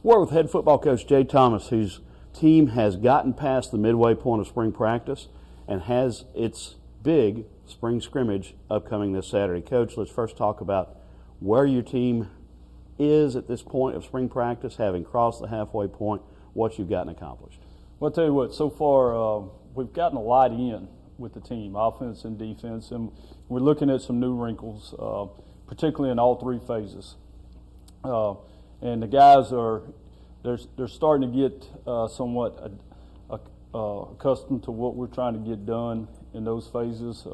We're with head football coach Jay Thomas, whose team has gotten past the midway point of spring practice and has its big spring scrimmage upcoming this Saturday. Coach, let's first talk about where your team is at this point of spring practice, having crossed the halfway point, what you've gotten accomplished. Well, I'll tell you what, so far we've gotten a lot in with the team, offense and defense, and we're looking at some new wrinkles, particularly in all three phases. And the guys they're starting to get somewhat accustomed to what we're trying to get done in those phases.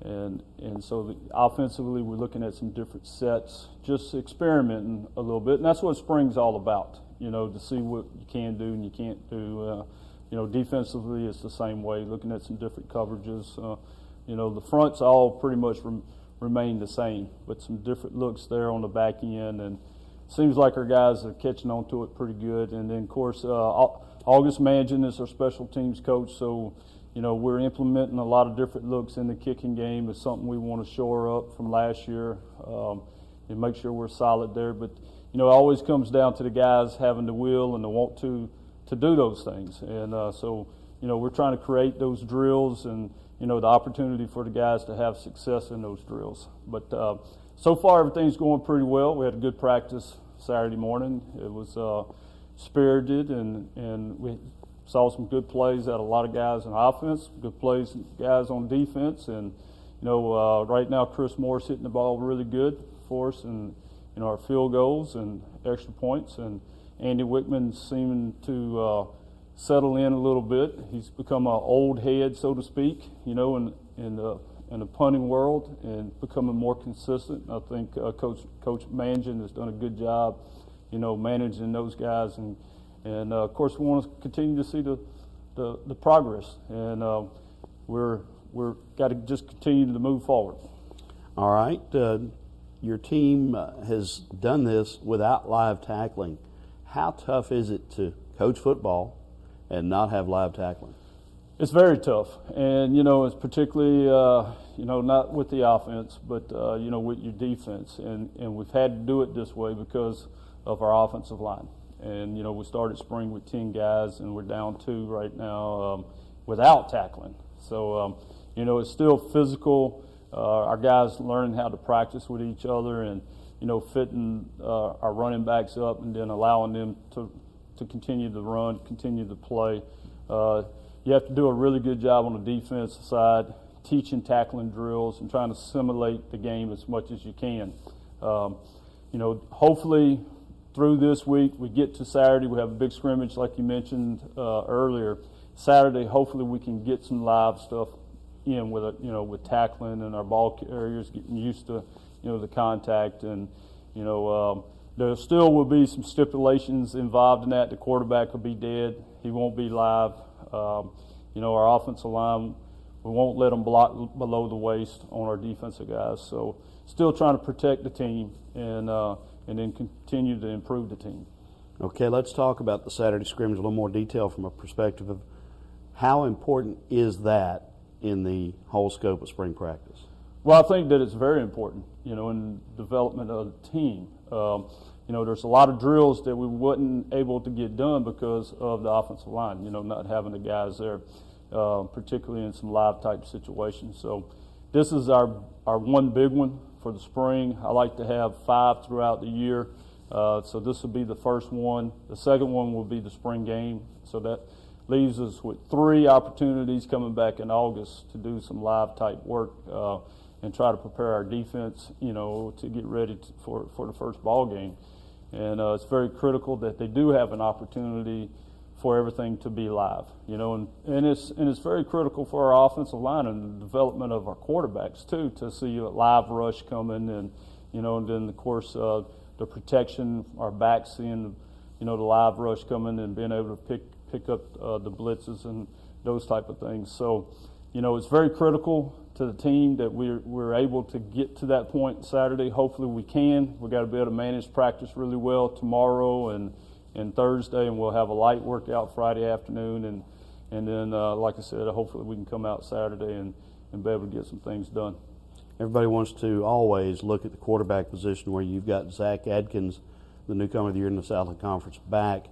And so offensively, we're looking at some different sets, just experimenting a little bit. And that's what spring's all about, to see what you can do and you can't do. Defensively, it's the same way, looking at some different coverages. The fronts all pretty much remain the same, but some different looks there on the back end. And it seems like our guys are catching on to it pretty good. And then, of course, August Mangin is our special teams coach, so we're implementing a lot of different looks in the kicking game. It's something we want to shore up from last year and make sure we're solid there. But, it always comes down to the guys having the will and the want to do those things. And so we're trying to create those drills and, the opportunity for the guys to have success in those drills. But so far, everything's going pretty well. We had a good practice Saturday morning. It was spirited, and we saw some good plays out of a lot of guys on offense, good plays guys on defense. And, right now Chris Moore's hitting the ball really good for us, and, our field goals and extra points. And Andy Wickman's seeming to settle in a little bit. He's become an old head, so to speak, in the punting world, and becoming more consistent. I think Coach Mangin has done a good job, managing those guys. And of course, we want to continue to see the progress, and we're got to just continue to move forward. All right. Your team has done this without live tackling. How tough is it to coach football and not have live tackling? It's very tough, and it's particularly not with the offense, but with your defense, and we've had to do it this way because of our offensive line. And we started spring with 10 guys, and we're down 2 right now without tackling. So it's still physical. Our guys learning how to practice with each other, and fitting our running backs up, and then allowing them to continue to run, continue to play. You have to do a really good job on the defensive side, teaching tackling drills and trying to simulate the game as much as you can. Hopefully through this week, we get to Saturday, we have a big scrimmage like you mentioned earlier. Saturday, hopefully we can get some live stuff in with it, with tackling and our ball carriers getting used to, the contact. And, there still will be some stipulations involved in that. The quarterback will be dead. He won't be live. Our offensive line, we won't let them block below the waist on our defensive guys. So still trying to protect the team and then continue to improve the team. Okay, let's talk about the Saturday scrimmage in a little more detail from a perspective of how important is that in the whole scope of spring practice? Well, I think that it's very important, in the development of the team. There's a lot of drills that we wasn't able to get done because of the offensive line, not having the guys there, particularly in some live type situations. So this is our one big one for the spring. I like to have 5 throughout the year. So this will be the first one. The second one will be the spring game. So that leaves us with 3 opportunities coming back in August to do some live type work and try to prepare our defense, to get ready for the first ball game. And it's very critical that they do have an opportunity for everything to be live, and it's very critical for our offensive line and the development of our quarterbacks too, to see a live rush coming, and and then of course the protection, our backs seeing the live rush coming and being able to pick up the blitzes and those type of things. So it's very critical to the team that we're able to get to that point Saturday. Hopefully we can. We've got to be able to manage practice really well tomorrow and Thursday, and we'll have a light workout Friday afternoon, and then like I said, hopefully we can come out Saturday and be able to get some things done. Everybody wants to always look at the quarterback position, where you've got Zach Adkins the newcomer of the year in the Southland Conference, back.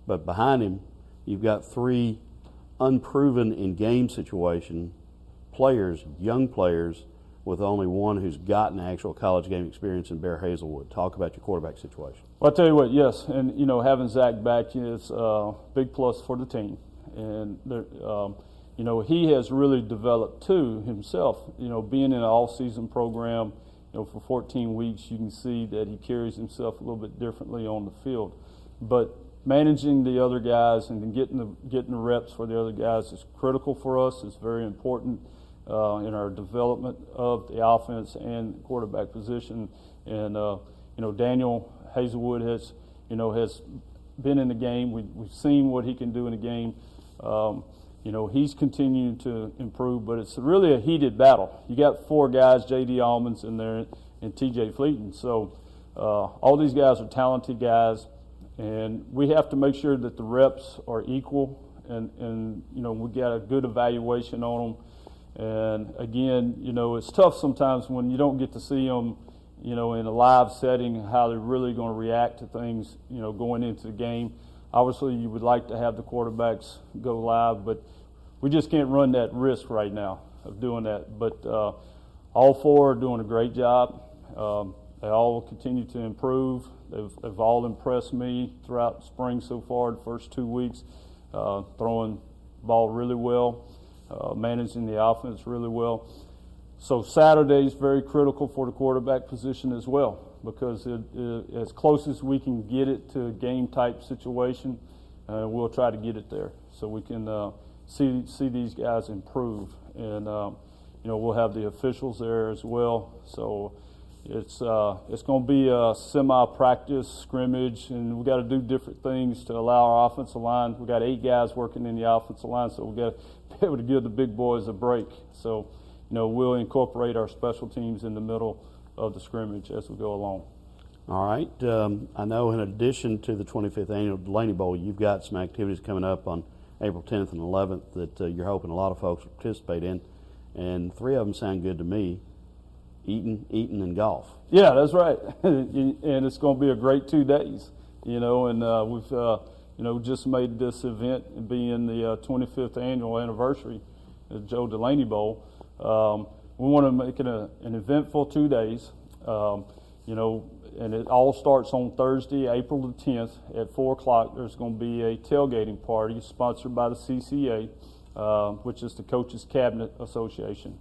But behind him, you've got 3 unproven in game situation players, young players, with only one who's gotten actual college game experience in Bear Hazelwood. Talk about your quarterback situation. Well, I'll tell you what, yes, and having Zach back is a big plus for the team, and he has really developed too himself. Being in an all-season program, for 14 weeks, you can see that he carries himself a little bit differently on the field. But managing the other guys and getting the reps for the other guys is critical for us. It's very important in our development of the offense and quarterback position. And Daniel Hazelwood has been in the game. We've seen what he can do in the game. He's continuing to improve, but it's really a heated battle. You got 4 guys, J.D. Almonds in there and T.J. Fleeton. So all these guys are talented guys, and we have to make sure that the reps are equal, and we got a good evaluation on them. And again, it's tough sometimes when you don't get to see them, in a live setting, how they're really going to react to things, going into the game. Obviously, you would like to have the quarterbacks go live, but we just can't run that risk right now of doing that. But all 4 are doing a great job. They all continue to improve. They've all impressed me throughout spring so far, the first 2 weeks, throwing the ball really well, managing the offense really well. So Saturday is very critical for the quarterback position as well, because as close as we can get it to a game-type situation, we'll try to get it there so we can see these guys improve. And, we'll have the officials there as well. So it's going to be a semi-practice scrimmage, and we got to do different things to allow our offensive line. We got 8 guys working in the offensive line, so we got to be able to give the big boys a break. So, we'll incorporate our special teams in the middle of the scrimmage as we go along. All right. I know in addition to the 25th Annual Delaney Bowl, you've got some activities coming up on April 10th and 11th that you're hoping a lot of folks will participate in, and 3 of them sound good to me: eating, and golf. Yeah, that's right. And it's going to be a great 2 days, and we've just made this event being the 25th annual anniversary of Joe Delaney Bowl. We want to make it an eventful 2 days, and it all starts on Thursday, April the 10th at 4 o'clock. There's going to be a tailgating party sponsored by the CCA, which is the Coaches Cabinet Association.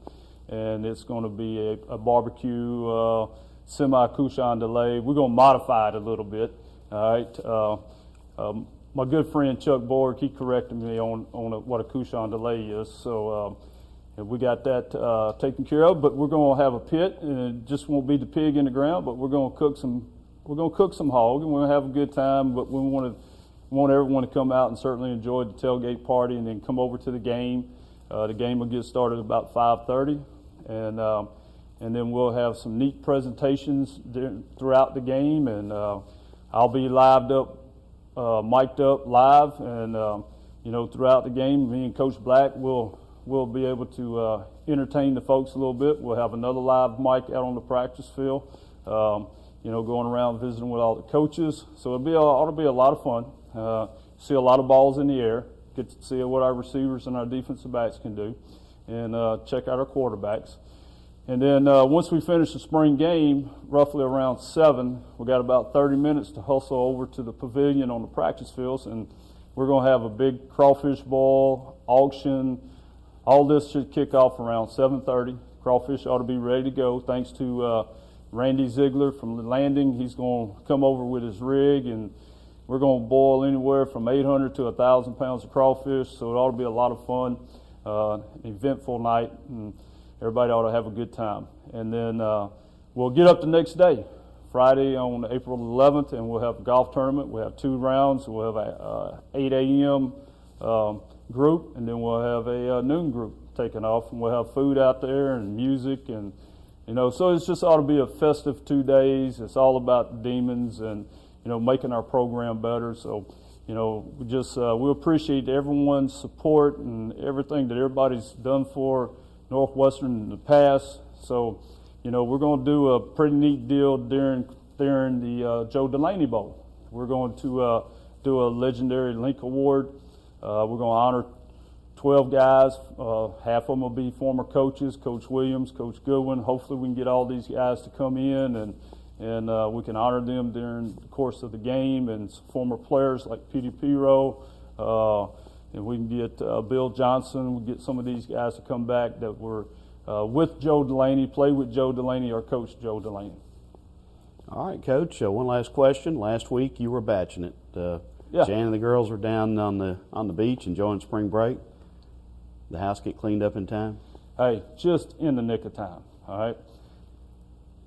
And it's going to be a barbecue, semi-couchon delay. We're going to modify it a little bit, all right? My good friend Chuck Borg, he corrected me on what a couchon delay is. So we got that taken care of. But we're going to have a pit, and it just won't be the pig in the ground. But we're going to cook some hog, and we're going to have a good time. But we want everyone to come out and certainly enjoy the tailgate party, and then come over to the game. The game will get started about 5:30, and then we'll have some neat presentations throughout the game, and I'll be mic'd up live, and throughout the game, me and Coach Black will be able to entertain the folks a little bit. We'll have another live mic out on the practice field, going around visiting with all the coaches. So ought to be a lot of fun. See a lot of balls in the air. Get to see what our receivers and our defensive backs can do, and check out our quarterbacks. And then once we finish the spring game, roughly around 7, we got about 30 minutes to hustle over to the pavilion on the practice fields, and we're going to have a big crawfish boil, auction. All this should kick off around 7:30. Crawfish ought to be ready to go, thanks to Randy Ziegler from the Landing. He's going to come over with his rig, and we're going to boil anywhere from 800 to 1,000 pounds of crawfish, so it ought to be a lot of fun, eventful night, and everybody ought to have a good time. And then we'll get up the next day, Friday on April 11th, and we'll have a golf tournament. We'll have 2 rounds. We'll have a 8 a.m. Group, and then we'll have a noon group taking off, and we'll have food out there and music, and so it's just ought to be a festive 2 days. It's all about the Demons and making our program better. So we appreciate everyone's support and everything that everybody's done for Northwestern in the past. So we're going to do a pretty neat deal during during the Joe Delaney Bowl. We're going to do a legendary Link Award. We're going to honor 12 guys. Half of them will be former coaches, Coach Williams, Coach Goodwin. Hopefully we can get all these guys to come in and we can honor them during the course of the game, and former players like Petey Piro, and we can get Bill Johnson. We get some of these guys to come back that were with Joe Delaney, played with Joe Delaney, or Coach Joe Delaney. All right, Coach. One last question. Last week you were batching it. Yeah. Jan and the girls were down on the beach enjoying spring break. The house get cleaned up in time? Hey, just in the nick of time. All right.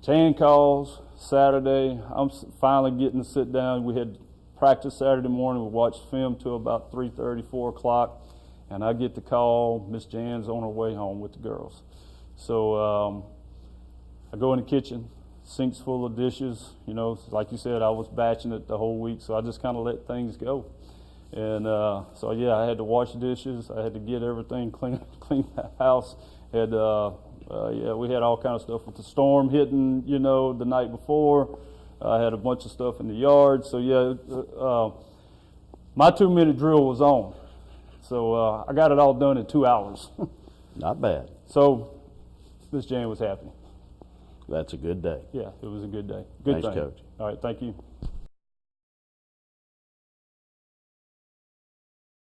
Jan calls Saturday. I'm finally getting to sit down. We had practice Saturday morning. We watched film till about 3:30, 4 o'clock, and I get the call. Miss Jan's on her way home with the girls. So I go in the kitchen. Sink's full of dishes. You know, like you said, I was batching it the whole week, so I just kind of let things go. And so yeah, I had to wash the dishes. I had to get everything clean the house. Yeah, we had all kind of stuff with the storm hitting, you know, the night before. I had a bunch of stuff in the yard. So yeah, my 2-minute drill was on. So I got it all done in 2 hours. Not bad. So Miss Jan was happy. That's a good day. Yeah, it was a good day. Good Thanks, thing. Coach. All right, thank you.